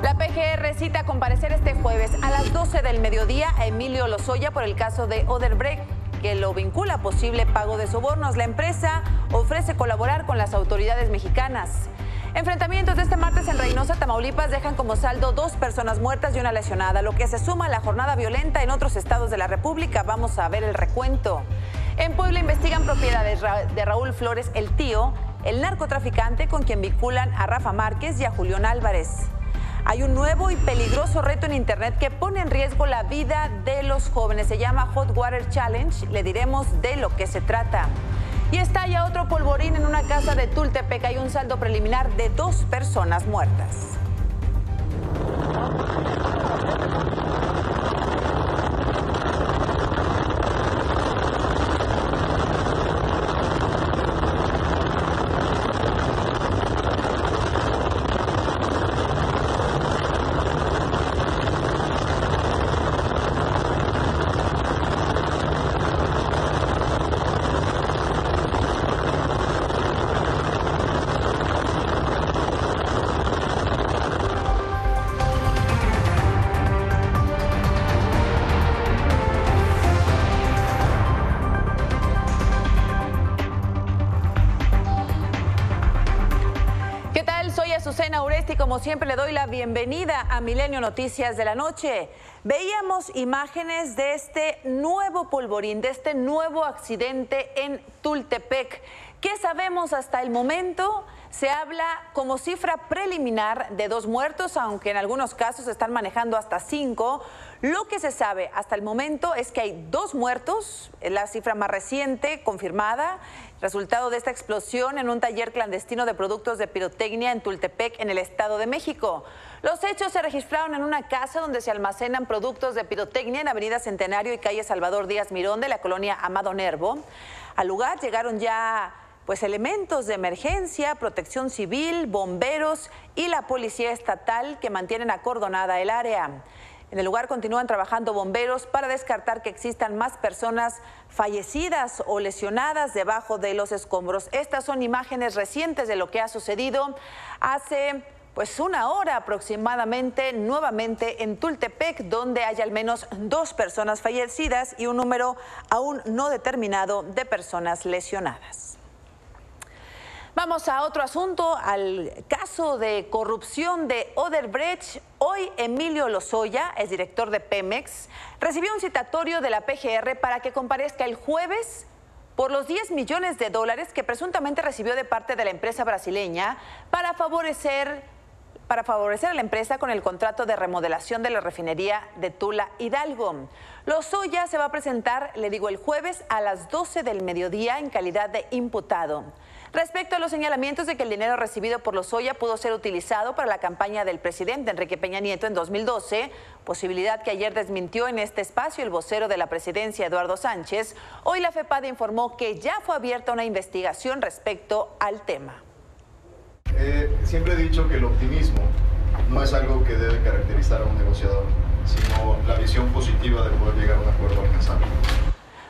La PGR cita a comparecer este jueves a las 12 del mediodía a Emilio Lozoya por el caso de Odebrecht, que lo vincula a posible pago de sobornos. La empresa ofrece colaborar con las autoridades mexicanas. Enfrentamientos de este martes en Reynosa, Tamaulipas, dejan como saldo 2 personas muertas y una lesionada, lo que se suma a la jornada violenta en otros estados de la República. Vamos a ver el recuento. En Puebla investigan propiedades de Raúl Flores, el tío, el narcotraficante con quien vinculan a Rafa Márquez y a Julián Álvarez. Hay un nuevo y peligroso reto en Internet que pone en riesgo la vida de los jóvenes. Se llama Hot Water Challenge. Le diremos de lo que se trata. Y estalla otro polvorín en una casa de Tultepec. Hay un saldo preliminar de 2 personas muertas. Como siempre, le doy la bienvenida a Milenio Noticias de la Noche. Veíamos imágenes de este nuevo polvorín, de este nuevo accidente en Tultepec. ¿Qué sabemos hasta el momento? Se habla como cifra preliminar de 2 muertos, aunque en algunos casos se están manejando hasta 5. Lo que se sabe hasta el momento es que hay 2 muertos, es la cifra más reciente confirmada, resultado de esta explosión en un taller clandestino de productos de pirotecnia en Tultepec, en el Estado de México. Los hechos se registraron en una casa donde se almacenan productos de pirotecnia en Avenida Centenario y calle Salvador Díaz Mirón de la colonia Amado Nervo. Al lugar llegaron ya elementos de emergencia, protección civil, bomberos y la policía estatal que mantienen acordonada el área. En el lugar continúan trabajando bomberos para descartar que existan más personas fallecidas o lesionadas debajo de los escombros. Estas son imágenes recientes de lo que ha sucedido hace una hora aproximadamente, nuevamente en Tultepec, donde hay al menos 2 personas fallecidas y un número aún no determinado de personas lesionadas. Vamos a otro asunto, al caso de corrupción de Odebrecht. Hoy Emilio Lozoya, el director de Pemex, recibió un citatorio de la PGR para que comparezca el jueves por los $10 millones que presuntamente recibió de parte de la empresa brasileña para favorecer a la empresa con el contrato de remodelación de la refinería de Tula Hidalgo. Lozoya se va a presentar, el jueves a las 12 del mediodía en calidad de imputado. Respecto a los señalamientos de que el dinero recibido por Lozoya pudo ser utilizado para la campaña del presidente Enrique Peña Nieto en 2012, posibilidad que ayer desmintió en este espacio el vocero de la presidencia, Eduardo Sánchez, hoy la FEPADE informó que ya fue abierta una investigación respecto al tema. Siempre he dicho que el optimismo no es algo que debe caracterizar a un negociador, sino la visión positiva de poder llegar a un acuerdo alcanzable.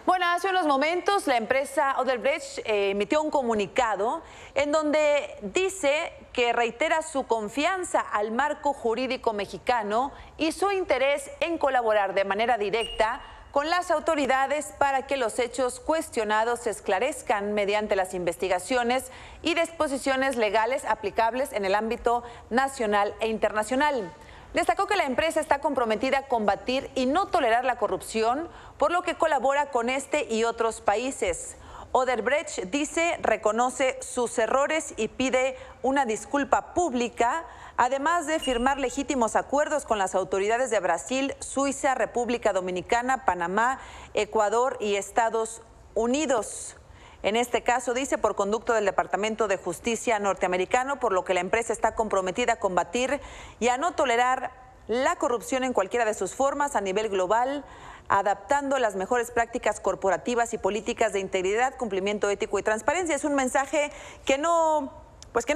Bueno, hace unos momentos la empresa Odebrecht emitió un comunicado en donde dice que reitera su confianza al marco jurídico mexicano y su interés en colaborar de manera directa con las autoridades para que los hechos cuestionados se esclarezcan mediante las investigaciones y disposiciones legales aplicables en el ámbito nacional e internacional. Destacó que la empresa está comprometida a combatir y no tolerar la corrupción, por lo que colabora con este y otros países. Odebrecht dice, reconoce sus errores y pide una disculpa pública, además de firmar legítimos acuerdos con las autoridades de Brasil, Suiza, República Dominicana, Panamá, Ecuador y Estados Unidos. En este caso, dice, por conducto del Departamento de Justicia norteamericano, por lo que la empresa está comprometida a combatir y a no tolerar la corrupción en cualquiera de sus formas a nivel global, adaptando las mejores prácticas corporativas y políticas de integridad, cumplimiento ético y transparencia. Es un mensaje que no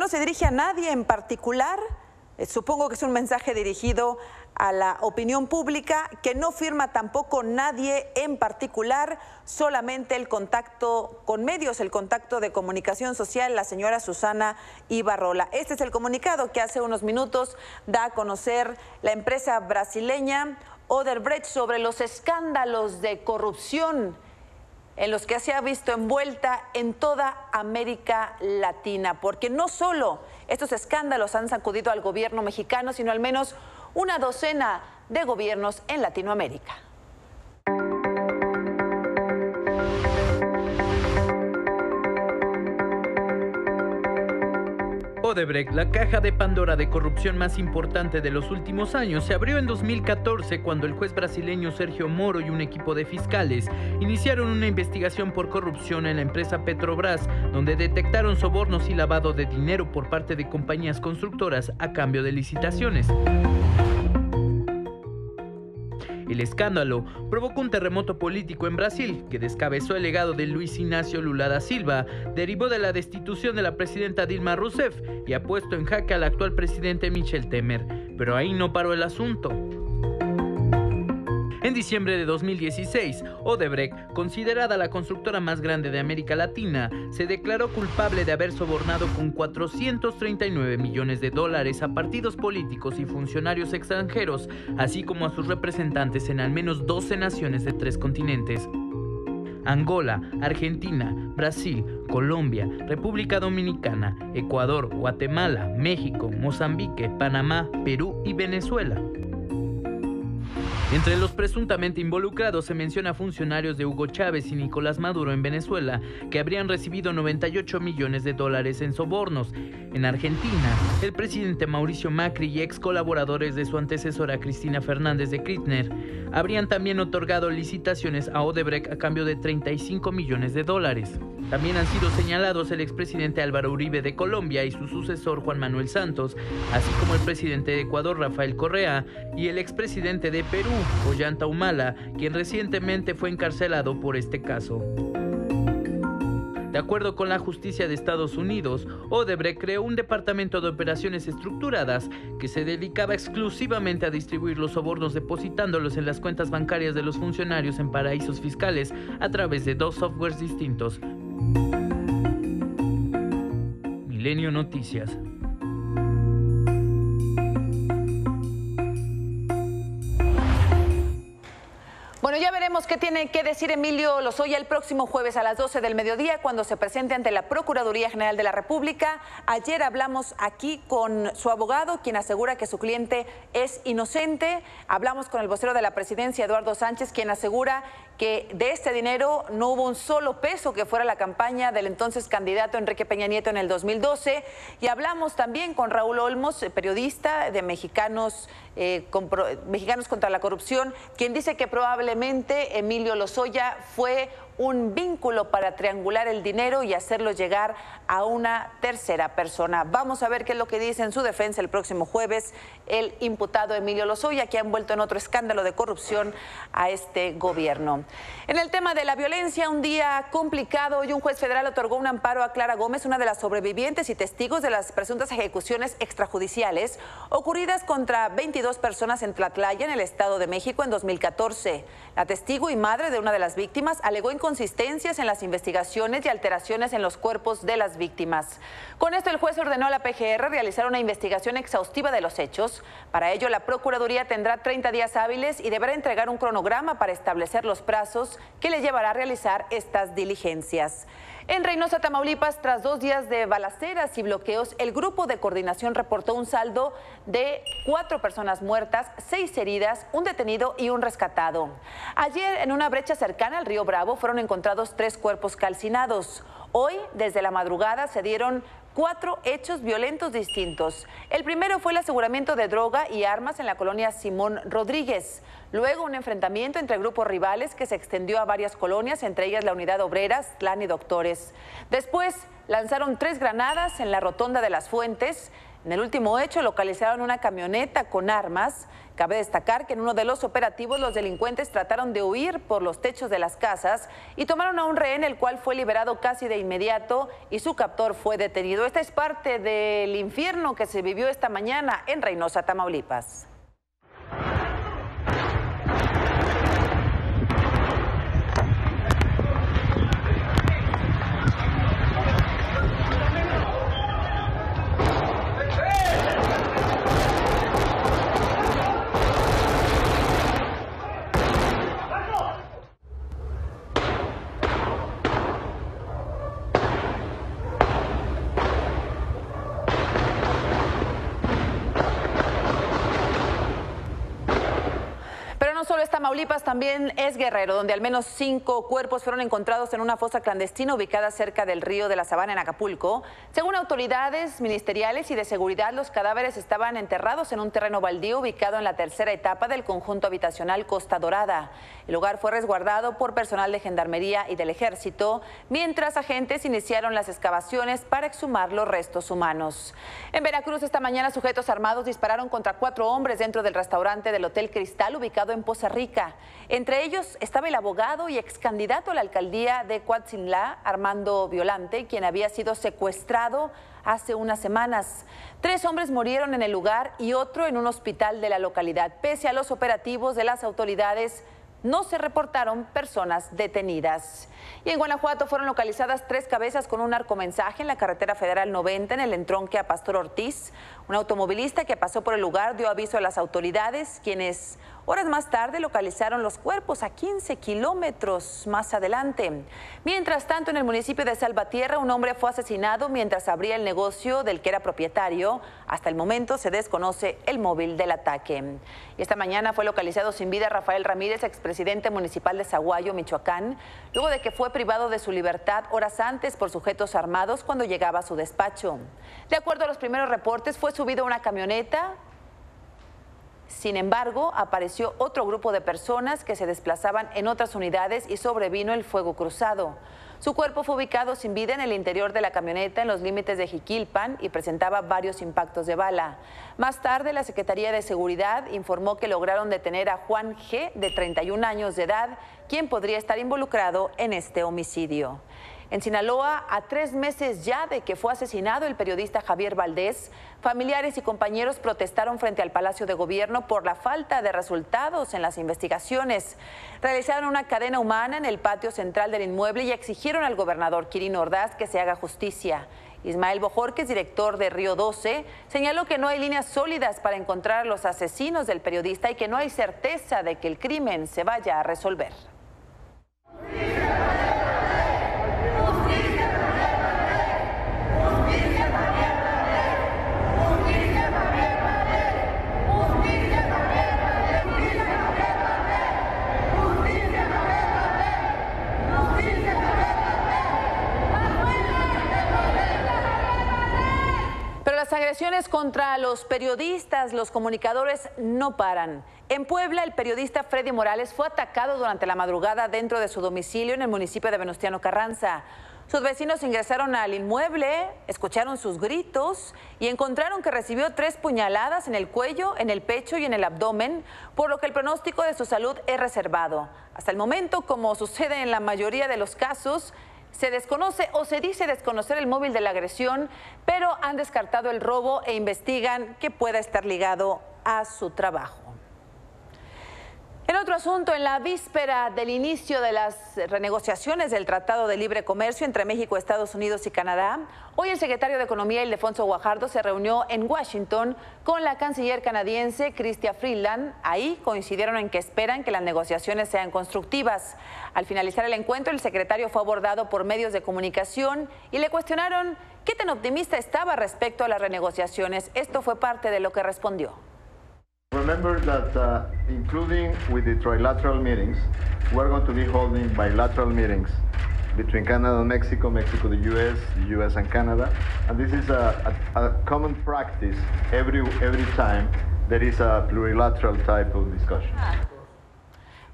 se dirige a nadie en particular, Supongo que es un mensaje dirigido a la opinión pública, que no firma tampoco nadie en particular, solamente el contacto con medios, el contacto de comunicación social, la señora Susana Ibarrola. Este es el comunicado que hace unos minutos da a conocer la empresa brasileña Odebrecht sobre los escándalos de corrupción en los que se ha visto envuelta en toda América Latina, porque no solo estos escándalos han sacudido al gobierno mexicano, sino al menos una docena de gobiernos en Latinoamérica. Odebrecht, la caja de Pandora de corrupción más importante de los últimos años, se abrió en 2014 cuando el juez brasileño Sergio Moro y un equipo de fiscales iniciaron una investigación por corrupción en la empresa Petrobras, donde detectaron sobornos y lavado de dinero por parte de compañías constructoras a cambio de licitaciones. El escándalo provocó un terremoto político en Brasil, que descabezó el legado de Luis Inácio Lula da Silva, derivó de la destitución de la presidenta Dilma Rousseff y ha puesto en jaque al actual presidente Michel Temer. Pero ahí no paró el asunto. En diciembre de 2016, Odebrecht, considerada la constructora más grande de América Latina, se declaró culpable de haber sobornado con 439 millones de dólares a partidos políticos y funcionarios extranjeros, así como a sus representantes en al menos 12 naciones de 3 continentes. Angola, Argentina, Brasil, Colombia, República Dominicana, Ecuador, Guatemala, México, Mozambique, Panamá, Perú y Venezuela. Entre los presuntamente involucrados se menciona a funcionarios de Hugo Chávez y Nicolás Maduro en Venezuela, que habrían recibido 98 millones de dólares en sobornos. En Argentina, el presidente Mauricio Macri y ex colaboradores de su antecesora Cristina Fernández de Kirchner habrían también otorgado licitaciones a Odebrecht a cambio de 35 millones de dólares. También han sido señalados el expresidente Álvaro Uribe de Colombia y su sucesor Juan Manuel Santos, así como el presidente de Ecuador Rafael Correa y el expresidente de Perú Ollanta Humala, quien recientemente fue encarcelado por este caso. De acuerdo con la justicia de Estados Unidos, Odebrecht creó un departamento de operaciones estructuradas que se dedicaba exclusivamente a distribuir los sobornos depositándolos en las cuentas bancarias de los funcionarios en paraísos fiscales a través de 2 softwares distintos. Milenio Noticias. Bueno, ya veremos qué tiene que decir Emilio Lozoya el próximo jueves a las 12 del mediodía cuando se presente ante la Procuraduría General de la República. Ayer hablamos aquí con su abogado, quien asegura que su cliente es inocente. Hablamos con el vocero de la presidencia, Eduardo Sánchez, quien asegura que de este dinero no hubo un solo peso que fuera la campaña del entonces candidato Enrique Peña Nieto en el 2012. Y hablamos también con Raúl Olmos, periodista de Mexicanos contra la Corrupción, quien dice que probablemente Emilio Lozoya fue un vínculo para triangular el dinero y hacerlo llegar a una tercera persona. Vamos a ver qué es lo que dice en su defensa el próximo jueves el imputado Emilio Lozoya, que ha envuelto en otro escándalo de corrupción a este gobierno. En el tema de la violencia, un día complicado. Hoy un juez federal otorgó un amparo a Clara Gómez, una de las sobrevivientes y testigos de las presuntas ejecuciones extrajudiciales ocurridas contra 22 personas en Tlatlaya, en el Estado de México, en 2014. La testigo y madre de una de las víctimas alegó inconsistencias en las investigaciones y alteraciones en los cuerpos de las víctimas. Con esto, el juez ordenó a la PGR realizar una investigación exhaustiva de los hechos. Para ello, la Procuraduría tendrá 30 días hábiles y deberá entregar un cronograma para establecer los plazos que le llevará a realizar estas diligencias. En Reynosa, Tamaulipas, tras 2 días de balaceras y bloqueos, el grupo de coordinación reportó un saldo de 4 personas muertas, 6 heridas, un detenido y un rescatado. Ayer, en una brecha cercana al río Bravo, fueron encontrados 3 cuerpos calcinados. Hoy, desde la madrugada, se dieron 4 hechos violentos distintos. El primero fue el aseguramiento de droga y armas en la colonia Simón Rodríguez. Luego, un enfrentamiento entre grupos rivales que se extendió a varias colonias, entre ellas la Unidad Obrera, Aztlán y Doctores. Después, lanzaron 3 granadas en la Rotonda de las Fuentes. En el último hecho localizaron una camioneta con armas. Cabe destacar que en uno de los operativos los delincuentes trataron de huir por los techos de las casas y tomaron a un rehén, el cual fue liberado casi de inmediato y su captor fue detenido. Esta es parte del infierno que se vivió esta mañana en Reynosa, Tamaulipas. No solo es Tamaulipas, también es Guerrero, donde al menos 5 cuerpos fueron encontrados en una fosa clandestina ubicada cerca del río de la Sabana en Acapulco. Según autoridades ministeriales y de seguridad, los cadáveres estaban enterrados en un terreno baldío ubicado en la tercera etapa del conjunto habitacional Costa Dorada. El lugar fue resguardado por personal de Gendarmería y del Ejército, mientras agentes iniciaron las excavaciones para exhumar los restos humanos. En Veracruz, esta mañana, sujetos armados dispararon contra 4 hombres dentro del restaurante del Hotel Cristal, ubicado en Poza Rica. Entre ellos estaba el abogado y ex candidato a la alcaldía de Coatzinlá, Armando Violante, quien había sido secuestrado hace unas semanas. 3 hombres murieron en el lugar y otro en un hospital de la localidad. Pese a los operativos de las autoridades, no se reportaron personas detenidas. Y en Guanajuato fueron localizadas 3 cabezas con un narcomensaje en la carretera federal 90 en el entronque a Pastor Ortiz. Un automovilista que pasó por el lugar dio aviso a las autoridades, quienes horas más tarde localizaron los cuerpos a 15 kilómetros más adelante. Mientras tanto, en el municipio de Salvatierra, un hombre fue asesinado mientras abría el negocio del que era propietario. Hasta el momento se desconoce el móvil del ataque. Y esta mañana fue localizado sin vida Rafael Ramírez, expresidente municipal de Zaguayo, Michoacán, luego de que fue privado de su libertad horas antes por sujetos armados cuando llegaba a su despacho. De acuerdo a los primeros reportes, fue subido a una camioneta. Sin embargo, apareció otro grupo de personas que se desplazaban en otras unidades y sobrevino el fuego cruzado. Su cuerpo fue ubicado sin vida en el interior de la camioneta en los límites de Jiquilpan y presentaba varios impactos de bala. Más tarde, la Secretaría de Seguridad informó que lograron detener a Juan G., de 31 años de edad, quien podría estar involucrado en este homicidio. En Sinaloa, a 3 meses ya de que fue asesinado el periodista Javier Valdés, familiares y compañeros protestaron frente al Palacio de Gobierno por la falta de resultados en las investigaciones. Realizaron una cadena humana en el patio central del inmueble y exigieron al gobernador Quirino Ordaz que se haga justicia. Ismael Bojorquez, director de Río 12, señaló que no hay líneas sólidas para encontrar a los asesinos del periodista y que no hay certeza de que el crimen se vaya a resolver. Las agresiones contra los periodistas, los comunicadores, no paran. En Puebla, el periodista Freddy Morales fue atacado durante la madrugada dentro de su domicilio en el municipio de Venustiano Carranza. Sus vecinos ingresaron al inmueble, escucharon sus gritos y encontraron que recibió 3 puñaladas en el cuello, en el pecho y en el abdomen, por lo que el pronóstico de su salud es reservado. Hasta el momento, como sucede en la mayoría de los casos, se desconoce o se dice desconocer el móvil de la agresión, pero han descartado el robo e investigan que pueda estar ligado a su trabajo. En otro asunto, en la víspera del inicio de las renegociaciones del Tratado de Libre Comercio entre México, Estados Unidos y Canadá, hoy el secretario de Economía, Ildefonso Guajardo, se reunió en Washington con la canciller canadiense Chrystia Freeland. Ahí coincidieron en que esperan que las negociaciones sean constructivas. Al finalizar el encuentro, el secretario fue abordado por medios de comunicación y le cuestionaron qué tan optimista estaba respecto a las renegociaciones. Esto fue parte de lo que respondió. Remember that including with the trilateral meetings, we're going to be holding bilateral meetings between Canada and Mexico, Mexico, the US and Canada. And this is a common practice every time there is a plurilateral type of discussion.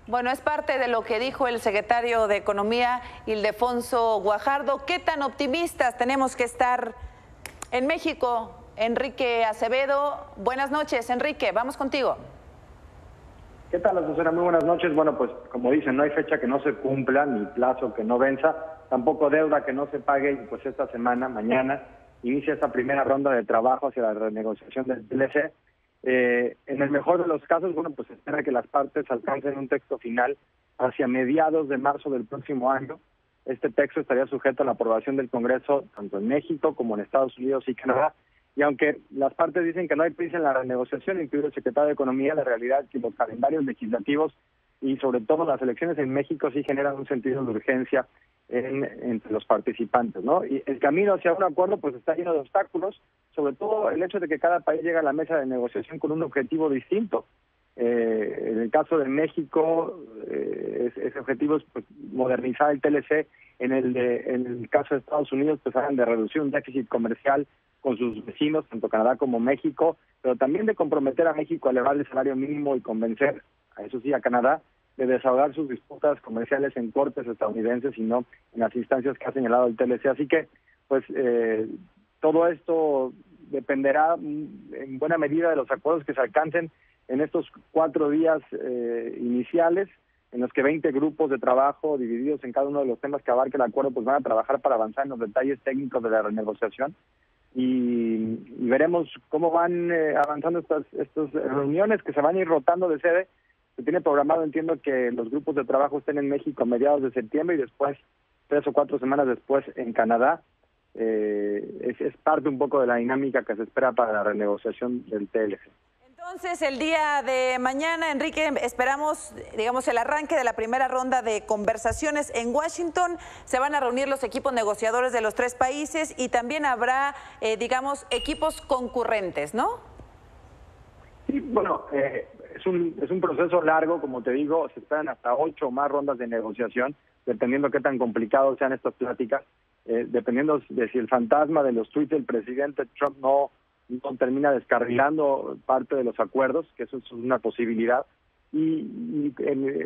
Bueno, es parte de lo que dijo el secretario de Economía, Ildefonso Guajardo. ¿Qué tan optimistas tenemos que estar en México Enrique Acevedo. Buenas noches, Enrique, vamos contigo. ¿Qué tal, Azucena? Muy buenas noches. Bueno, pues como dicen, no hay fecha que no se cumpla, ni plazo que no venza, tampoco deuda que no se pague, y pues esta semana, mañana, inicia esta primera ronda de trabajo hacia la renegociación del TLC. En el mejor de los casos, bueno, pues se espera que las partes alcancen un texto final hacia mediados de marzo del próximo año. Este texto estaría sujeto a la aprobación del Congreso, tanto en México como en Estados Unidos y Canadá. Y aunque las partes dicen que no hay prisa en la renegociación, incluido el secretario de Economía, la realidad es que los calendarios legislativos y sobre todo las elecciones en México sí generan un sentido de urgencia entre los participantes, ¿no? Y el camino hacia un acuerdo pues está lleno de obstáculos, sobre todo el hecho de que cada país llega a la mesa de negociación con un objetivo distinto. En el caso de México, ese objetivo es pues, modernizar el TLC. En el caso de Estados Unidos, pues hablan de reducir un déficit comercial con sus vecinos, tanto Canadá como México, pero también de comprometer a México a elevar el salario mínimo y convencer, a eso sí, a Canadá, de desahogar sus disputas comerciales en cortes estadounidenses y no en las instancias que ha señalado el TLC. Así que, pues, todo esto dependerá en buena medida de los acuerdos que se alcancen en estos 4 días iniciales, en los que 20 grupos de trabajo divididos en cada uno de los temas que abarque el acuerdo, pues van a trabajar para avanzar en los detalles técnicos de la renegociación. Y veremos cómo van avanzando estas reuniones que se van a ir rotando de sede. Se tiene programado, entiendo, que los grupos de trabajo estén en México a mediados de septiembre y después, 3 o 4 semanas después, en Canadá. Es parte un poco de la dinámica que se espera para la renegociación del TLC. Entonces, el día de mañana, Enrique, esperamos, digamos, el arranque de la primera ronda de conversaciones en Washington. Se van a reunir los equipos negociadores de los 3 países y también habrá, digamos, equipos concurrentes, ¿no? Sí, bueno, es un proceso largo, como te digo, se esperan hasta 8 o más rondas de negociación, dependiendo qué tan complicados sean estas pláticas, dependiendo de si el fantasma de los tweets del presidente Trump no termina descarrilando parte de los acuerdos, que eso es una posibilidad, y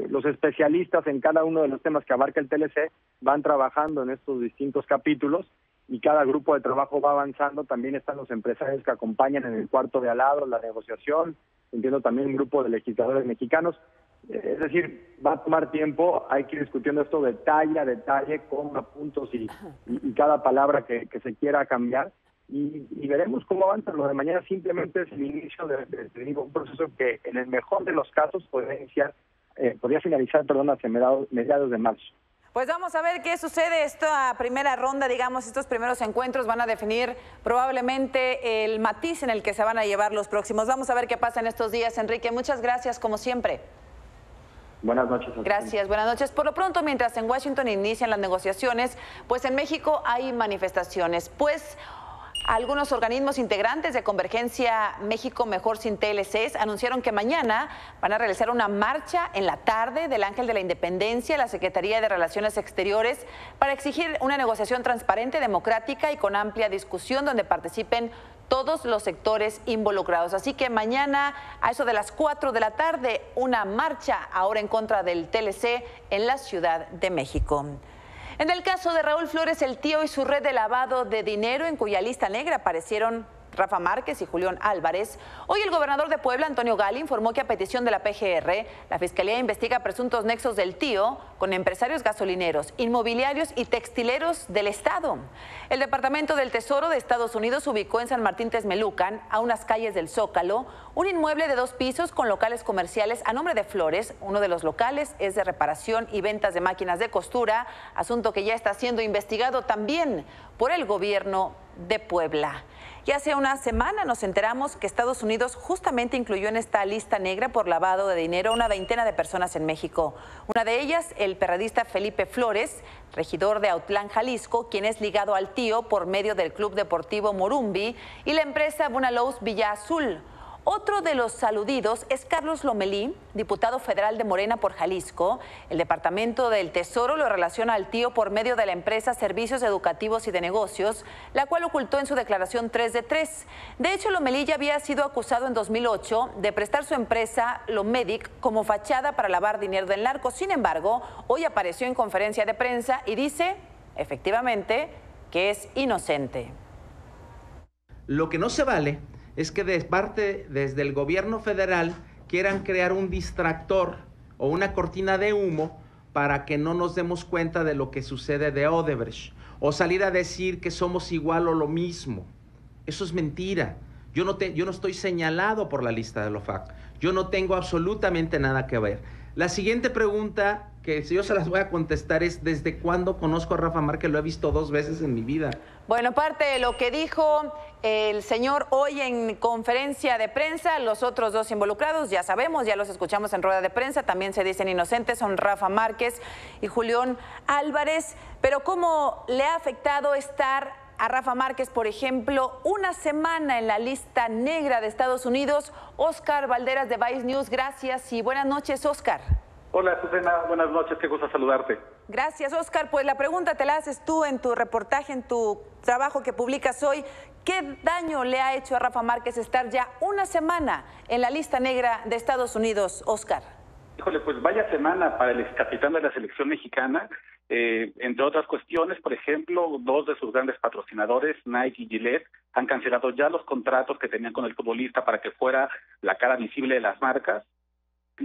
los especialistas en cada uno de los temas que abarca el TLC van trabajando en estos distintos capítulos y cada grupo de trabajo va avanzando. También están los empresarios que acompañan en el cuarto de al lado la negociación, entiendo también un grupo de legisladores mexicanos. Es decir, va a tomar tiempo, hay que ir discutiendo esto detalle a detalle, coma, puntos y cada palabra que se quiera cambiar. Y veremos cómo avanza. Lo de mañana simplemente es el inicio de un proceso que en el mejor de los casos podría finalizar hacia mediados de marzo. Pues vamos a ver qué sucede. Esta primera ronda, digamos, estos primeros encuentros van a definir probablemente el matiz en el que se van a llevar los próximos. Vamos a ver qué pasa en estos días, Enrique. Muchas gracias, como siempre. Buenas noches. Gracias, buenas noches. Por lo pronto, mientras en Washington inician las negociaciones, pues en México hay manifestaciones. Pues algunos organismos integrantes de Convergencia México Mejor Sin TLCs anunciaron que mañana van a realizar una marcha en la tarde del Ángel de la Independencia, la Secretaría de Relaciones Exteriores, para exigir una negociación transparente, democrática y con amplia discusión donde participen todos los sectores involucrados. Así que mañana, a eso de las 4 de la tarde, una marcha ahora en contra del TLC en la Ciudad de México. En el caso de Raúl Flores, el tío y su red de lavado de dinero, en cuya lista negra aparecieron Rafa Márquez y Julián Álvarez, hoy el gobernador de Puebla, Antonio Gali, informó que a petición de la PGR, la Fiscalía investiga presuntos nexos del tío con empresarios gasolineros, inmobiliarios y textileros del Estado. El Departamento del Tesoro de Estados Unidos ubicó en San Martín Texmelucan, a unas calles del Zócalo, un inmueble de 2 pisos con locales comerciales a nombre de Flores. Uno de los locales es de reparación y ventas de máquinas de costura, asunto que ya está siendo investigado también por el gobierno de Puebla. Y hace una semana nos enteramos que Estados Unidos justamente incluyó en esta lista negra por lavado de dinero a una veintena de personas en México. Una de ellas, el perredista Felipe Flores, regidor de Autlán, Jalisco, quien es ligado al tío por medio del Club Deportivo Morumbi y la empresa Bunalous Villa Azul. Otro de los aludidos es Carlos Lomelí, diputado federal de Morena por Jalisco. El Departamento del Tesoro lo relaciona al tío por medio de la empresa Servicios Educativos y de Negocios, la cual ocultó en su declaración 3 de 3. De hecho, Lomelí ya había sido acusado en 2008 de prestar su empresa Lomedic como fachada para lavar dinero del narco. Sin embargo, hoy apareció en conferencia de prensa y dice, efectivamente, que es inocente. Lo que no se vale es que desde el gobierno federal quieran crear un distractor o una cortina de humo para que no nos demos cuenta de lo que sucede de Odebrecht, o salir a decir que somos igual o lo mismo. Eso es mentira. Yo no estoy señalado por la lista de OFAC. Yo no tengo absolutamente nada que ver. La siguiente pregunta, que yo se las voy a contestar, es ¿desde cuándo conozco a Rafa Márquez? Lo he visto 2 veces en mi vida. Bueno, parte de lo que dijo el señor hoy en conferencia de prensa, los otros 2 involucrados, ya sabemos, ya los escuchamos en rueda de prensa, también se dicen inocentes, son Rafa Márquez y Julián Álvarez. Pero ¿cómo le ha afectado estar a Rafa Márquez, por ejemplo, una semana en la lista negra de Estados Unidos? Oscar Valderas de Vice News, gracias y buenas noches, Oscar. Hola, Susana, buenas noches, qué gusto saludarte. Gracias, Oscar. Pues la pregunta te la haces tú en tu reportaje, en tu trabajo que publicas hoy. ¿Qué daño le ha hecho a Rafa Márquez estar ya una semana en la lista negra de Estados Unidos, Oscar? Híjole, pues vaya semana para el excapitán de la selección mexicana. Entre otras cuestiones, por ejemplo, 2 de sus grandes patrocinadores, Nike y Gillette, han cancelado ya los contratos que tenían con el futbolista para que fuera la cara visible de las marcas.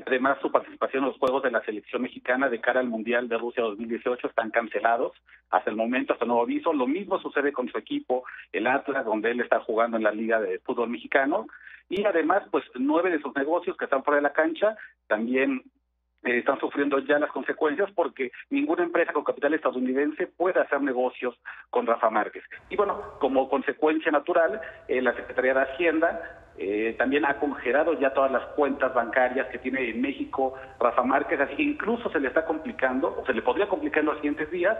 Además, su participación en los Juegos de la Selección Mexicana de cara al Mundial de Rusia 2018 están cancelados hasta el momento, hasta nuevo aviso. Lo mismo sucede con su equipo, el Atlas, donde él está jugando en la Liga de Fútbol Mexicano. Y además, pues 9 de sus negocios que están fuera de la cancha también están sufriendo ya las consecuencias, porque ninguna empresa con capital estadounidense puede hacer negocios con Rafa Márquez. Y bueno, como consecuencia natural, la Secretaría de Hacienda también ha congelado ya todas las cuentas bancarias que tiene en México Rafa Márquez, así que incluso se le está complicando, o se le podría complicar en los siguientes días,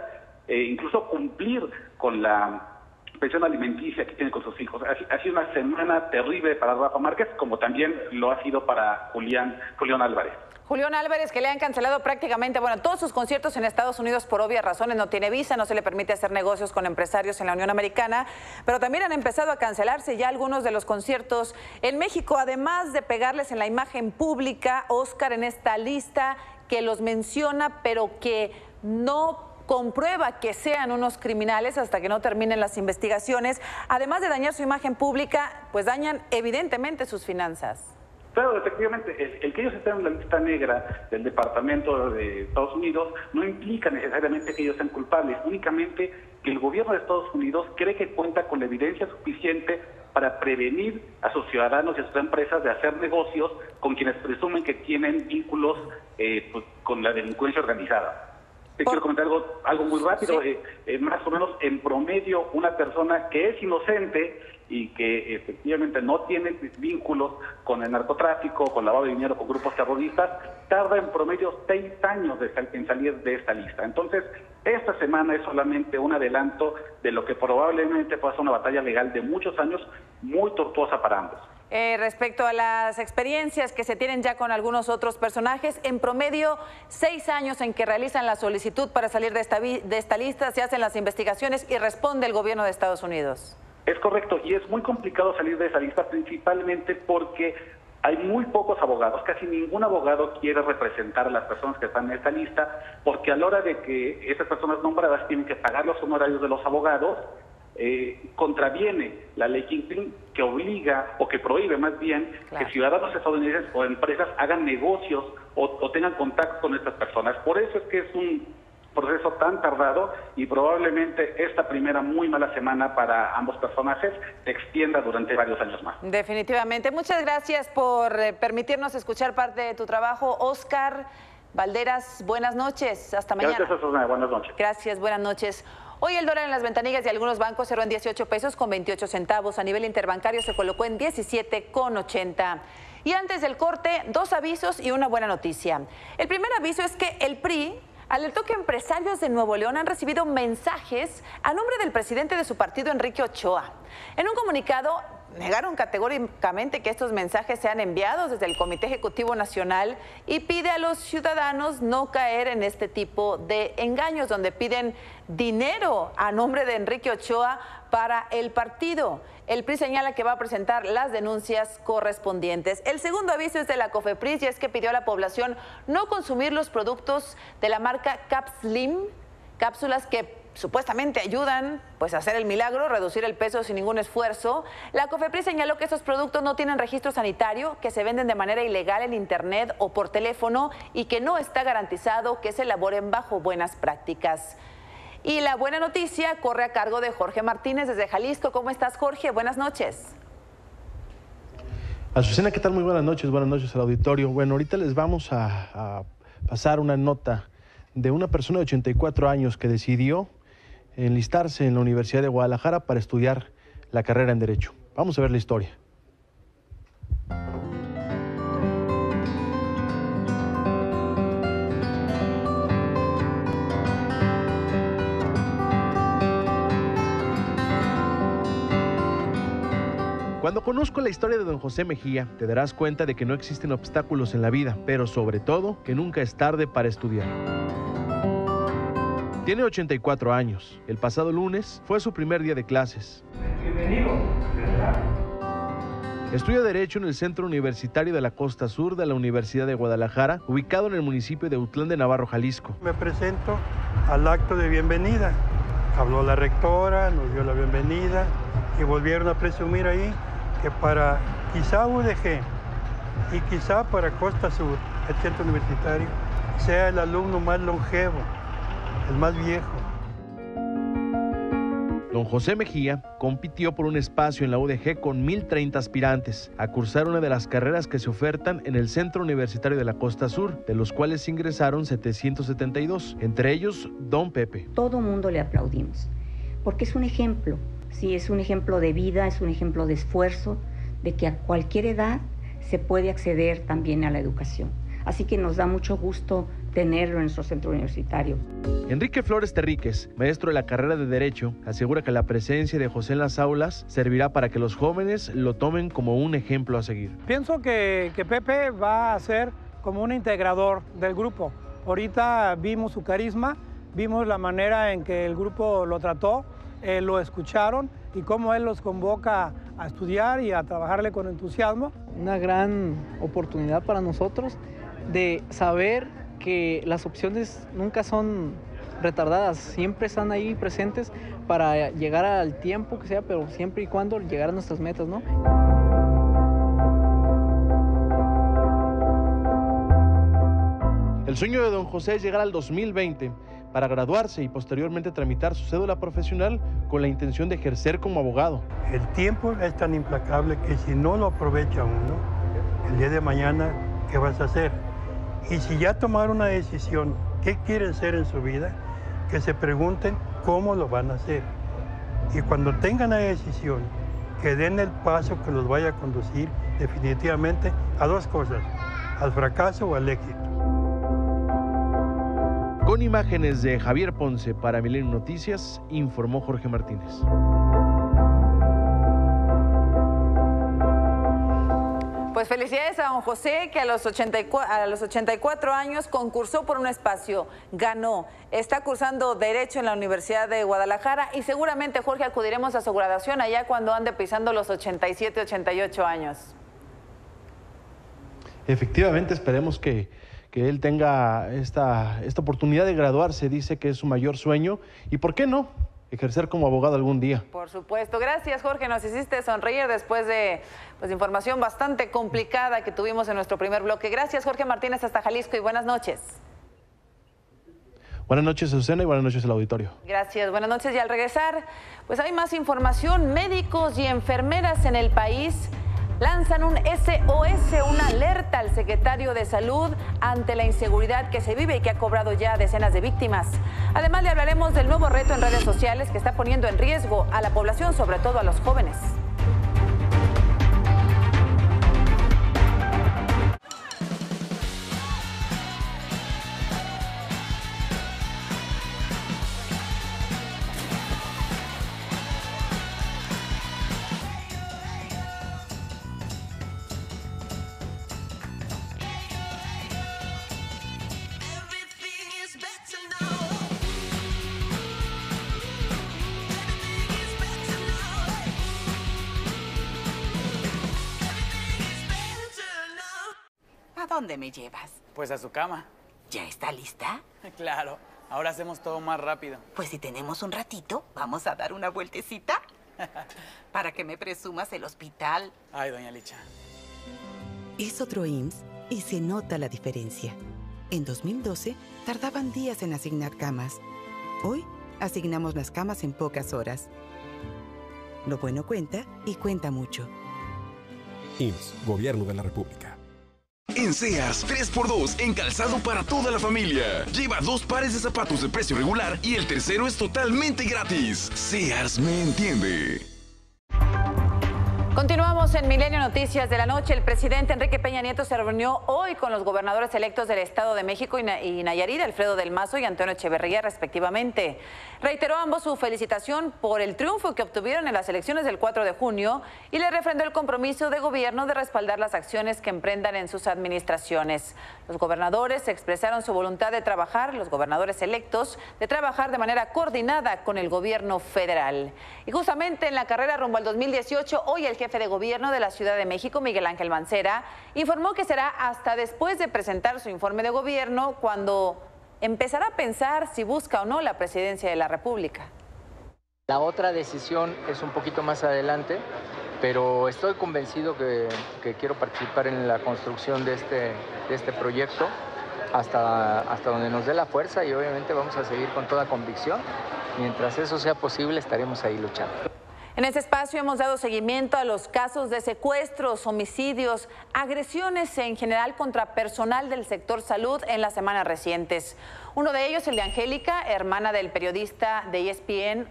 incluso cumplir con la pensión alimenticia que tiene con sus hijos. Ha sido una semana terrible para Rafa Márquez, como también lo ha sido para Julián Álvarez. Julián Álvarez, que le han cancelado prácticamente, bueno, todos sus conciertos en Estados Unidos por obvias razones, no tiene visa, no se le permite hacer negocios con empresarios en la Unión Americana, pero también han empezado a cancelarse ya algunos de los conciertos en México, además de pegarles en la imagen pública, Oscar, en esta lista que los menciona, pero que no comprueba que sean unos criminales hasta que no terminen las investigaciones. Además de dañar su imagen pública, pues dañan evidentemente sus finanzas. Claro, efectivamente, el que ellos estén en la lista negra del Departamento de Estados Unidos no implica necesariamente que ellos sean culpables, únicamente que el gobierno de Estados Unidos cree que cuenta con la evidencia suficiente para prevenir a sus ciudadanos y a sus empresas de hacer negocios con quienes presumen que tienen vínculos pues, con la delincuencia organizada. Te quiero comentar algo muy rápido. Sí. Más o menos en promedio, una persona que es inocente y que efectivamente no tiene vínculos con el narcotráfico, con lavado de dinero, con grupos terroristas, tarda en promedio 6 años en salir de esta lista. Entonces, esta semana es solamente un adelanto de lo que probablemente pueda ser una batalla legal de muchos años, muy tortuosa para ambos. Respecto a las experiencias que se tienen ya con algunos otros personajes, en promedio 6 años en que realizan la solicitud para salir de esta lista, se hacen las investigaciones y responde el gobierno de Estados Unidos. Es correcto, y es muy complicado salir de esa lista, principalmente porque hay muy pocos abogados, casi ningún abogado quiere representar a las personas que están en esta lista, porque a la hora de que esas personas nombradas tienen que pagar los honorarios de los abogados, contraviene la ley Kingpin, que obliga o que prohíbe más bien que ciudadanos estadounidenses o empresas hagan negocios o tengan contacto con estas personas. Por eso es que es un proceso tan tardado y probablemente esta primera muy mala semana para ambos personajes se extienda durante varios años más. Definitivamente. Muchas gracias por permitirnos escuchar parte de tu trabajo, Oscar Valderas. Buenas noches. Hasta mañana. Gracias, Susana. Buenas noches. Gracias. Buenas noches. Hoy el dólar en las ventanillas de algunos bancos cerró en 18 pesos con 28 centavos. A nivel interbancario se colocó en 17,80. Y antes del corte, 2 avisos y una buena noticia. El primer aviso es que el PRI alertó que empresarios de Nuevo León han recibido mensajes a nombre del presidente de su partido, Enrique Ochoa. En un comunicado, negaron categóricamente que estos mensajes sean enviados desde el Comité Ejecutivo Nacional y pide a los ciudadanos no caer en este tipo de engaños, donde piden dinero a nombre de Enrique Ochoa para el partido. El PRI señala que va a presentar las denuncias correspondientes. El segundo aviso es de la COFEPRIS y es que pidió a la población no consumir los productos de la marca Capslim, cápsulas que supuestamente ayudan pues, a hacer el milagro, reducir el peso sin ningún esfuerzo. La COFEPRIS señaló que estos productos no tienen registro sanitario, que se venden de manera ilegal en internet o por teléfono y que no está garantizado que se elaboren bajo buenas prácticas. Y la buena noticia corre a cargo de Jorge Martínez desde Jalisco. ¿Cómo estás, Jorge? Buenas noches. Azucena, ¿qué tal? Muy buenas noches al auditorio. Bueno, ahorita les vamos a pasar una nota de una persona de 84 años que decidió enlistarse en la Universidad de Guadalajara para estudiar la carrera en Derecho. Vamos a ver la historia. Cuando conozco la historia de don José Mejía, te darás cuenta de que no existen obstáculos en la vida, pero sobre todo que nunca es tarde para estudiar. Tiene 84 años. El pasado lunes fue su primer día de clases. Bienvenido. Estudia Derecho en el Centro Universitario de la Costa Sur de la Universidad de Guadalajara, ubicado en el municipio de Autlán de Navarro, Jalisco. Me presento al acto de bienvenida. Habló la rectora, nos dio la bienvenida y volvieron a presumir ahí que para quizá UDG y quizá para Costa Sur, el Centro Universitario, sea el alumno más longevo, el más viejo. Don José Mejía compitió por un espacio en la UDG con 1,030 aspirantes a cursar una de las carreras que se ofertan en el Centro Universitario de la Costa Sur, de los cuales ingresaron 772, entre ellos Don Pepe. Todo mundo le aplaudimos, porque es un ejemplo, sí, es un ejemplo de vida, es un ejemplo de esfuerzo, de que a cualquier edad se puede acceder también a la educación. Así que nos da mucho gusto tenerlo en nuestro centro universitario. Enrique Flores Terríquez, maestro de la carrera de Derecho, asegura que la presencia de José en las aulas servirá para que los jóvenes lo tomen como un ejemplo a seguir. Pienso que Pepe va a ser como un integrador del grupo. Ahorita vimos su carisma, vimos la manera en que el grupo lo trató, lo escucharon y cómo él los convoca a estudiar y a trabajarle con entusiasmo. Una gran oportunidad para nosotros de saber que las opciones nunca son retardadas, siempre están ahí presentes para llegar al tiempo que sea, pero siempre y cuando llegar a nuestras metas, ¿no? El sueño de don José es llegar al 2020 para graduarse y posteriormente tramitar su cédula profesional con la intención de ejercer como abogado. El tiempo es tan implacable que si no lo aprovecha uno, el día de mañana, ¿qué vas a hacer? Y si ya tomaron una decisión, ¿qué quieren ser en su vida? Que se pregunten cómo lo van a hacer. Y cuando tengan la decisión, que den el paso que los vaya a conducir definitivamente a dos cosas, al fracaso o al éxito. Con imágenes de Javier Ponce para Milenio Noticias, informó Jorge Martínez. Pues felicidades a don José, que a los 84 años concursó por un espacio, ganó, está cursando Derecho en la Universidad de Guadalajara y seguramente, Jorge, acudiremos a su graduación allá cuando ande pisando los 87, 88 años. Efectivamente, esperemos que él tenga esta oportunidad de graduarse. Dice que es su mayor sueño y, ¿por qué no?, ejercer como abogado algún día. Por supuesto. Gracias, Jorge. Nos hiciste sonreír después de información bastante complicada que tuvimos en nuestro primer bloque. Gracias, Jorge Martínez, hasta Jalisco, y buenas noches. Buenas noches, Susana, y buenas noches al auditorio. Gracias, buenas noches. Y al regresar, pues hay más información. Médicos y enfermeras en el país lanzan un SOS, una alerta al secretario de Salud ante la inseguridad que se vive y que ha cobrado ya decenas de víctimas. Además, le hablaremos del nuevo reto en redes sociales que está poniendo en riesgo a la población, sobre todo a los jóvenes. ¿A dónde me llevas? Pues a su cama. ¿Ya está lista? Claro. Ahora hacemos todo más rápido. Pues si tenemos un ratito, vamos a dar una vueltecita para que me presumas el hospital. Ay, doña Licha. Es otro IMSS y se nota la diferencia. En 2012 tardaban días en asignar camas. Hoy asignamos las camas en pocas horas. Lo bueno cuenta y cuenta mucho. IMSS, Gobierno de la República. En Sears, 3x2 en calzado para toda la familia. Lleva 2 pares de zapatos de precio regular y el tercero es totalmente gratis. Sears me entiende. Continuamos en Milenio Noticias de la Noche. El presidente Enrique Peña Nieto se reunió hoy con los gobernadores electos del Estado de México y Nayarit, Alfredo del Mazo y Antonio Echeverría, respectivamente. Reiteró a ambos su felicitación por el triunfo que obtuvieron en las elecciones del 4 de junio y le refrendó el compromiso de gobierno de respaldar las acciones que emprendan en sus administraciones. Los gobernadores expresaron su voluntad de trabajar, los gobernadores electos, de trabajar de manera coordinada con el gobierno federal. Y justamente en la carrera rumbo al 2018, hoy el jefe de gobierno de la Ciudad de México, Miguel Ángel Mancera, informó que será hasta después de presentar su informe de gobierno cuando empezará a pensar si busca o no la presidencia de la República. La otra decisión es un poquito más adelante, pero estoy convencido que quiero participar en la construcción de este proyecto hasta donde nos dé la fuerza, y obviamente vamos a seguir con toda convicción. Mientras eso sea posible, estaremos ahí luchando. En este espacio hemos dado seguimiento a los casos de secuestros, homicidios, agresiones en general contra personal del sector salud en las semanas recientes. Uno de ellos, el de Angélica, hermana del periodista de ESPN,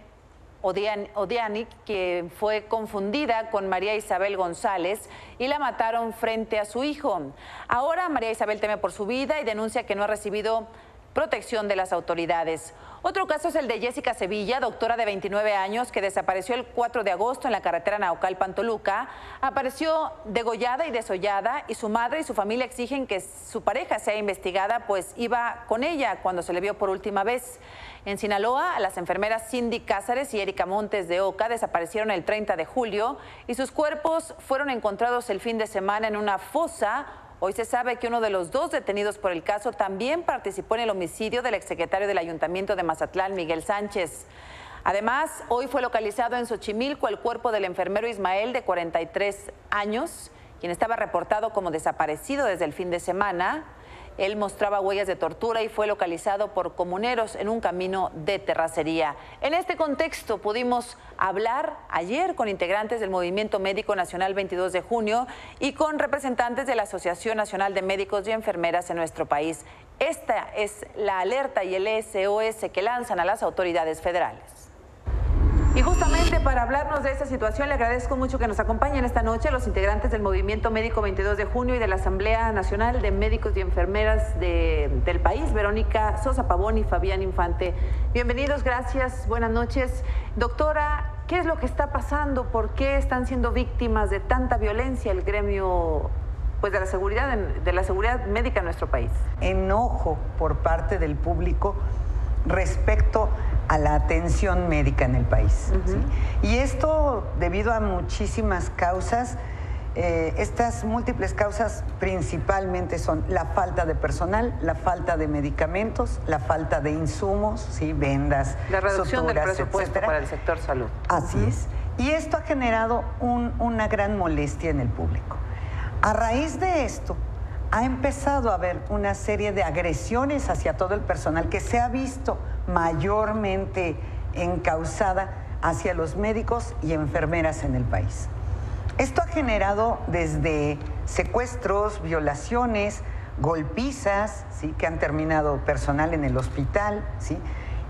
Odiani, que fue confundida con María Isabel González y la mataron frente a su hijo. Ahora María Isabel teme por su vida y denuncia que no ha recibido protección de las autoridades. Otro caso es el de Jessica Sevilla, doctora de 29 años, que desapareció el 4 de agosto en la carretera Naucalpan-Toluca. Apareció degollada y desollada, y su madre y su familia exigen que su pareja sea investigada, pues iba con ella cuando se le vio por última vez. En Sinaloa, las enfermeras Cindy Cázares y Erika Montes de Oca desaparecieron el 30 de julio y sus cuerpos fueron encontrados el fin de semana en una fosa. Hoy se sabe que uno de los 2 detenidos por el caso también participó en el homicidio del exsecretario del Ayuntamiento de Mazatlán, Miguel Sánchez. Además, hoy fue localizado en Xochimilco el cuerpo del enfermero Ismael, de 43 años, quien estaba reportado como desaparecido desde el fin de semana. Él mostraba huellas de tortura y fue localizado por comuneros en un camino de terracería. En este contexto pudimos hablar ayer con integrantes del Movimiento Médico Nacional 22 de junio y con representantes de la Asociación Nacional de Médicos y Enfermeras en nuestro país. Esta es la alerta y el SOS que lanzan a las autoridades federales. Y justamente para hablarnos de esta situación, le agradezco mucho que nos acompañen esta noche los integrantes del Movimiento Médico 22 de junio y de la Asamblea Nacional de Médicos y Enfermeras del país, Verónica Sosa Pavón y Fabián Infante. Bienvenidos, gracias, buenas noches. Doctora, ¿qué es lo que está pasando? ¿Por qué están siendo víctimas de tanta violencia el gremio de la seguridad médica en nuestro país? Enojo por parte del público respecto a la atención médica en el país. ¿Sí? Y esto debido a muchísimas causas. Estas múltiples causas principalmente son la falta de personal, la falta de medicamentos, la falta de insumos, ¿sí? Vendas, la reducción suturas, del presupuesto, etcétera, para el sector salud. Así es. Y esto ha generado una gran molestia en el público. A raíz de esto, ha empezado a haber una serie de agresiones hacia todo el personal que se ha visto mayormente encausada hacia los médicos y enfermeras en el país. Esto ha generado desde secuestros, violaciones, golpizas, ¿sí? Que han terminado personal en el hospital, ¿sí?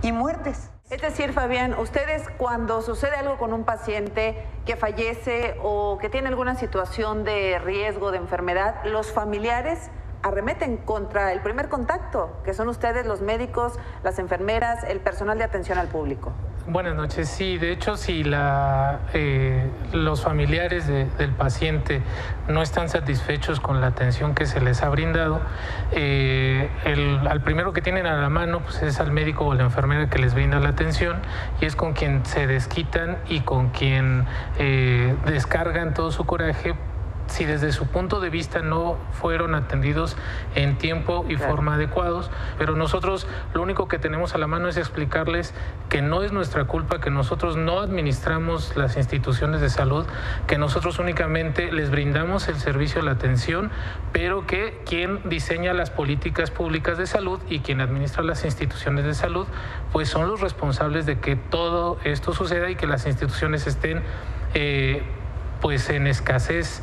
Y muertes. Es decir, Fabián, ustedes cuando sucede algo con un paciente que fallece o que tiene alguna situación de riesgo de enfermedad, los familiares arremeten contra el primer contacto, que son ustedes, los médicos, las enfermeras, el personal de atención al público. Buenas noches. Sí, de hecho, si los familiares del paciente no están satisfechos con la atención que se les ha brindado, al primero que tienen a la mano pues, es al médico o la enfermera que les brinda la atención, y es con quien se desquitan y con quien descargan todo su coraje si desde su punto de vista no fueron atendidos en tiempo y forma adecuados, pero nosotros lo único que tenemos a la mano es explicarles que no es nuestra culpa, que nosotros no administramos las instituciones de salud, que nosotros únicamente les brindamos el servicio, la atención, pero que quien diseña las políticas públicas de salud y quien administra las instituciones de salud, pues son los responsables de que todo esto suceda y que las instituciones estén pues en escasez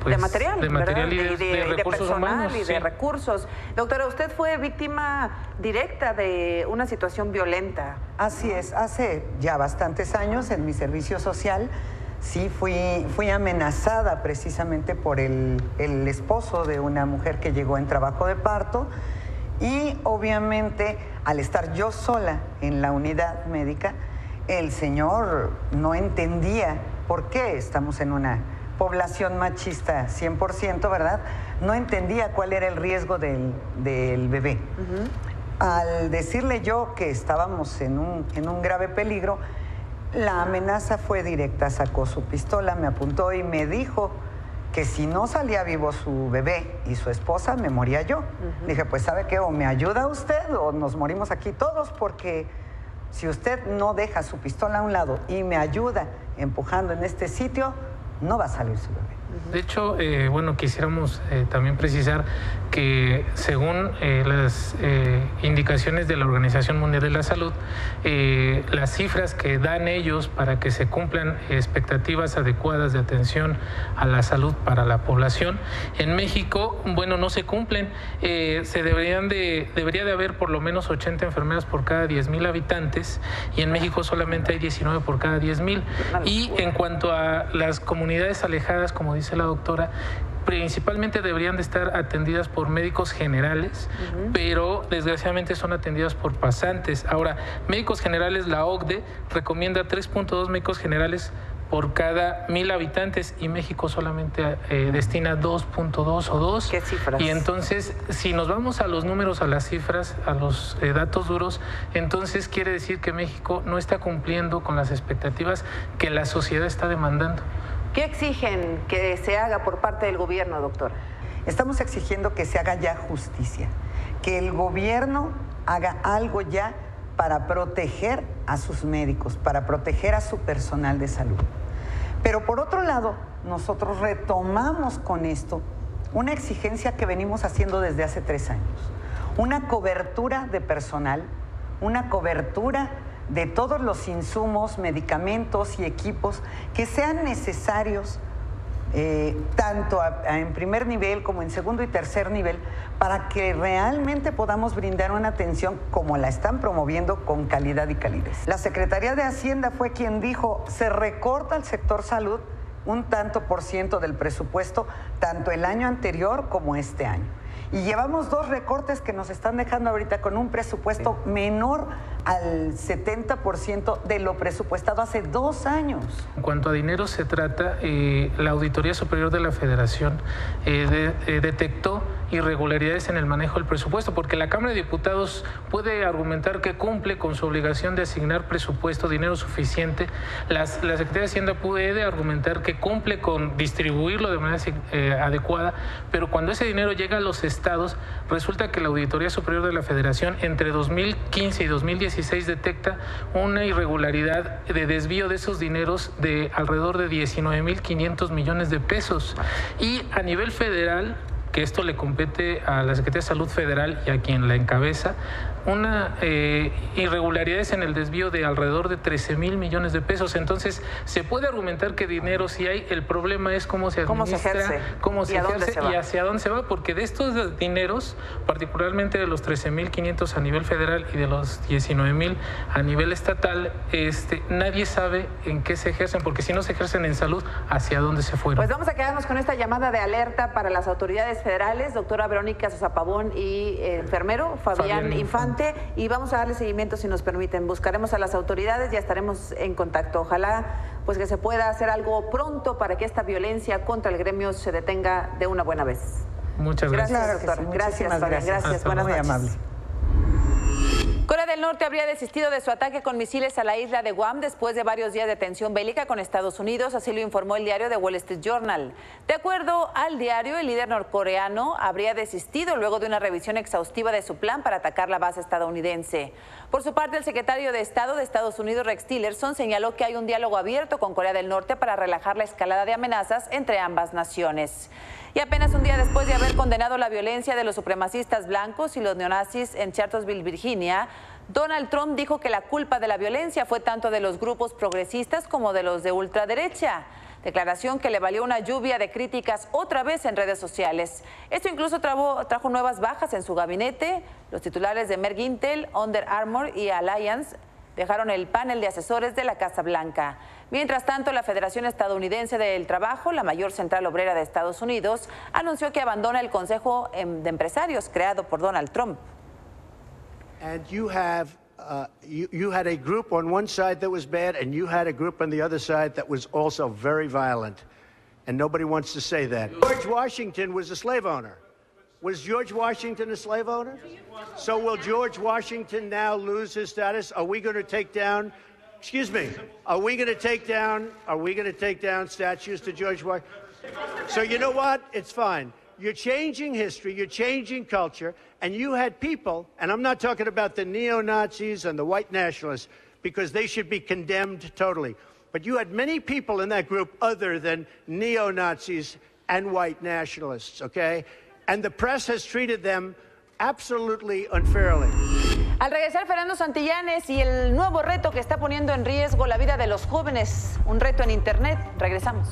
pues, de material y de recursos personal humanos, y de recursos. Doctora, usted fue víctima directa de una situación violenta. Así es, hace ya bastantes años en mi servicio social sí fui amenazada precisamente por el esposo de una mujer que llegó en trabajo de parto, y obviamente al estar yo sola en la unidad médica, el señor no entendía por qué estamos en una población machista 100%, ¿verdad? No entendía cuál era el riesgo del bebé. Al decirle yo que estábamos en un grave peligro, la amenaza fue directa. Sacó su pistola, me apuntó y me dijo que si no salía vivo su bebé y su esposa, me moría yo. Dije, pues ¿sabe qué? O me ayuda usted o nos morimos aquí todos, porque si usted no deja su pistola a un lado y me ayuda empujando en este sitio, no va a salir su bebé. De hecho, bueno, quisiéramos también precisar que según las indicaciones de la Organización Mundial de la Salud, las cifras que dan ellos para que se cumplan expectativas adecuadas de atención a la salud para la población, en México, bueno, no se cumplen. Debería de haber por lo menos 80 enfermeras por cada 10,000 habitantes, y en México solamente hay 19 por cada 10,000. Y en cuanto a las comunidades alejadas, como dice la doctora, principalmente deberían de estar atendidas por médicos generales, pero desgraciadamente son atendidas por pasantes. Ahora, médicos generales, la OCDE recomienda 3.2 médicos generales por cada 1,000 habitantes, y México solamente destina 2.2 o 2. ¿Qué cifras? Y entonces, si nos vamos a los números, a las cifras, a los datos duros, entonces quiere decir que México no está cumpliendo con las expectativas que la sociedad está demandando. ¿Qué exigen que se haga por parte del gobierno, doctora? Estamos exigiendo que se haga ya justicia, que el gobierno haga algo ya para proteger a sus médicos, para proteger a su personal de salud. Pero por otro lado, nosotros retomamos con esto una exigencia que venimos haciendo desde hace 3 años. Una cobertura de personal, una cobertura de todos los insumos, medicamentos y equipos que sean necesarios tanto en primer nivel como en segundo y tercer nivel, para que realmente podamos brindar una atención como la están promoviendo, con calidad y calidez. La Secretaría de Hacienda fue quien dijo, se recorta al sector salud un tanto % del presupuesto, tanto el año anterior como este año. Y llevamos 2 recortes que nos están dejando ahorita con un presupuesto menor al 70% de lo presupuestado hace 2 años. En cuanto a dinero se trata, la Auditoría Superior de la Federación detectó irregularidades en el manejo del presupuesto, porque la Cámara de Diputados puede argumentar que cumple con su obligación de asignar presupuesto, dinero suficiente. La Secretaría de Hacienda puede argumentar que cumple con distribuirlo de manera adecuada, pero cuando ese dinero llega a los estados, resulta que la Auditoría Superior de la Federación entre 2015 y 2016 detecta una irregularidad de desvío de esos dineros de alrededor de 19,500 millones de pesos. Y a nivel federal, que esto le compete a la Secretaría de Salud Federal y a quien la encabeza, una irregularidades en el desvío de alrededor de 13,000 millones de pesos. Entonces, se puede argumentar que dinero sí hay, el problema es cómo se administra, cómo se ejerce y hacia dónde se va, porque de estos dineros, particularmente de los 13,500 a nivel federal y de los 19,000 a nivel estatal, nadie sabe en qué se ejercen, porque si no se ejercen en salud, ¿hacia dónde se fueron? Pues vamos a quedarnos con esta llamada de alerta para las autoridades federales, doctora Verónica Sosa Pavón, y enfermero Fabián Infante. Y vamos a darle seguimiento, si nos permiten. Buscaremos a las autoridades y estaremos en contacto. Ojalá pues que se pueda hacer algo pronto para que esta violencia contra el gremio se detenga de una buena vez. Muchas gracias. Gracias, doctora. Gracias, Fabián. Gracias. Buenas noches. Muy amable. Corea del Norte habría desistido de su ataque con misiles a la isla de Guam después de varios días de tensión bélica con Estados Unidos, así lo informó el diario The Wall Street Journal. De acuerdo al diario, el líder norcoreano habría desistido luego de una revisión exhaustiva de su plan para atacar la base estadounidense. Por su parte, el secretario de Estado de Estados Unidos, Rex Tillerson, señaló que hay un diálogo abierto con Corea del Norte para relajar la escalada de amenazas entre ambas naciones. Y apenas un día después de haber condenado la violencia de los supremacistas blancos y los neonazis en Charlottesville, Virginia, Donald Trump dijo que la culpa de la violencia fue tanto de los grupos progresistas como de los de ultraderecha. Declaración que le valió una lluvia de críticas otra vez en redes sociales. Esto incluso trajo nuevas bajas en su gabinete. Los titulares de Merck Intel, Under Armour y Alliance dejaron el panel de asesores de la Casa Blanca. Mientras tanto, la Federación Estadounidense del Trabajo, la mayor central obrera de Estados Unidos, anunció que abandona el Consejo de Empresarios creado por Donald Trump. And you have you had a group on one side that was bad, and you had a group on the other side that was also very violent. And nobody wants to say that. George Washington was a slave owner. Was George Washington a slave owner? So will George Washington now lose his status? Are we going to take down? Excuse me. Are we going to take down statues to George Washington? So you know what? It's fine. You're changing history, you're changing culture, and you had people, and I'm not talking about the neo-Nazis and the white nationalists, because they should be condemned totally. But you had many people in that group other than neo-Nazis and white nationalists, okay? And the press has treated them absolutely unfairly. Al regresar, Fernando Santillanes y el nuevo reto que está poniendo en riesgo la vida de los jóvenes, un reto en Internet. Regresamos.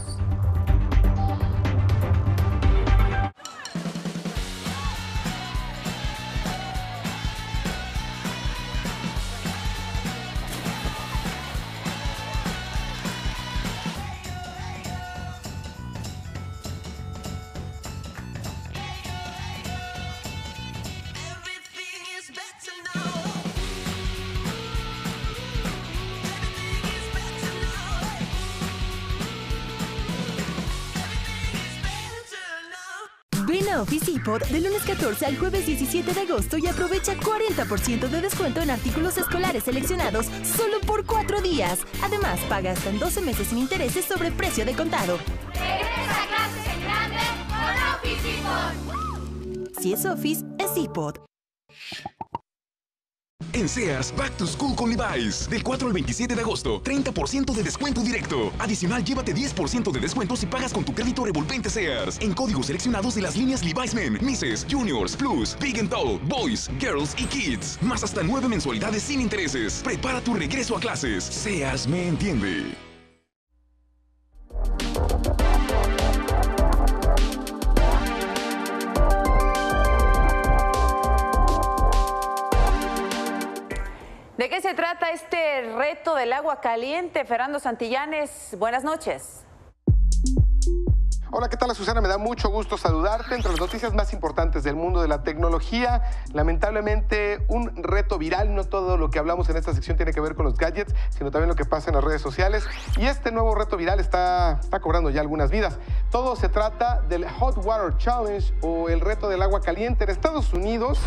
Ven a Office Depot del lunes 14 al jueves 17 de agosto y aprovecha 40% de descuento en artículos escolares seleccionados solo por 4 días. Además, paga hasta en 12 meses sin intereses sobre precio de contado. Regresa a clases en grande con Office Depot. Si es Office, es Depot. En Sears, Back to School con Levi's. Del 4 al 27 de agosto, 30% de descuento directo. Adicional, llévate 10% de descuento si pagas con tu crédito revolvente Sears. En códigos seleccionados de las líneas Levi's Men, Misses, Juniors, Plus, Big and Tall, Boys, Girls y Kids. Más hasta 9 mensualidades sin intereses. Prepara tu regreso a clases. Sears me entiende. ¿De qué se trata este reto del agua caliente? Fernando Santillanes, buenas noches. Hola, ¿qué tal, Susana? Me da mucho gusto saludarte. Entre las noticias más importantes del mundo de la tecnología, lamentablemente un reto viral. No todo lo que hablamos en esta sección tiene que ver con los gadgets, sino también lo que pasa en las redes sociales. Y este nuevo reto viral está cobrando ya algunas vidas. Todo se trata del Hot Water Challenge o el reto del agua caliente. En Estados Unidos,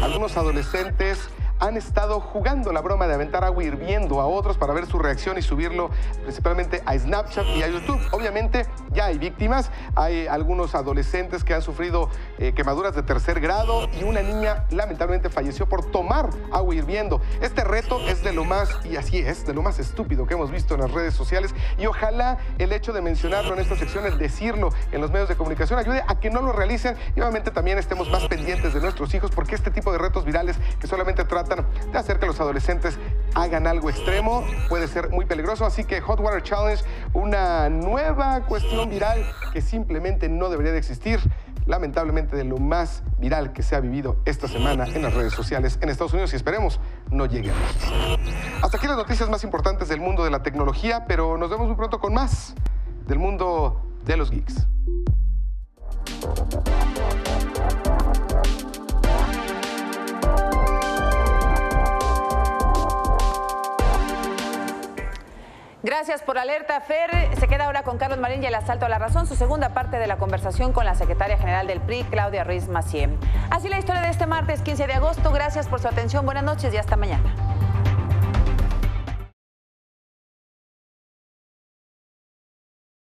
algunos adolescentes han estado jugando la broma de aventar agua hirviendo a otros para ver su reacción y subirlo principalmente a Snapchat y a YouTube. Obviamente ya hay víctimas, hay algunos adolescentes que han sufrido quemaduras de 3er grado y una niña lamentablemente falleció por tomar agua hirviendo. Este reto es de lo más, y así es, de lo más estúpido que hemos visto en las redes sociales, y ojalá el hecho de mencionarlo en esta sección, el decirlo en los medios de comunicación, ayude a que no lo realicen y obviamente también estemos más pendientes de nuestros hijos, porque este tipo de retos virales que solamente tratan de hacer que los adolescentes hagan algo extremo puede ser muy peligroso. Así que Hot Water Challenge, una nueva cuestión viral que simplemente no debería de existir. Lamentablemente de lo más viral que se ha vivido esta semana en las redes sociales en Estados Unidos, y esperemos no llegue a más. Hasta aquí las noticias más importantes del mundo de la tecnología, pero nos vemos muy pronto con más del mundo de los geeks. Gracias. Gracias por la alerta, Fer. Se queda ahora con Carlos Marín y el asalto a la razón, su segunda parte de la conversación con la secretaria general del PRI, Claudia Ruiz Massieu. Así la historia de este martes 15 de agosto. Gracias por su atención, buenas noches y hasta mañana.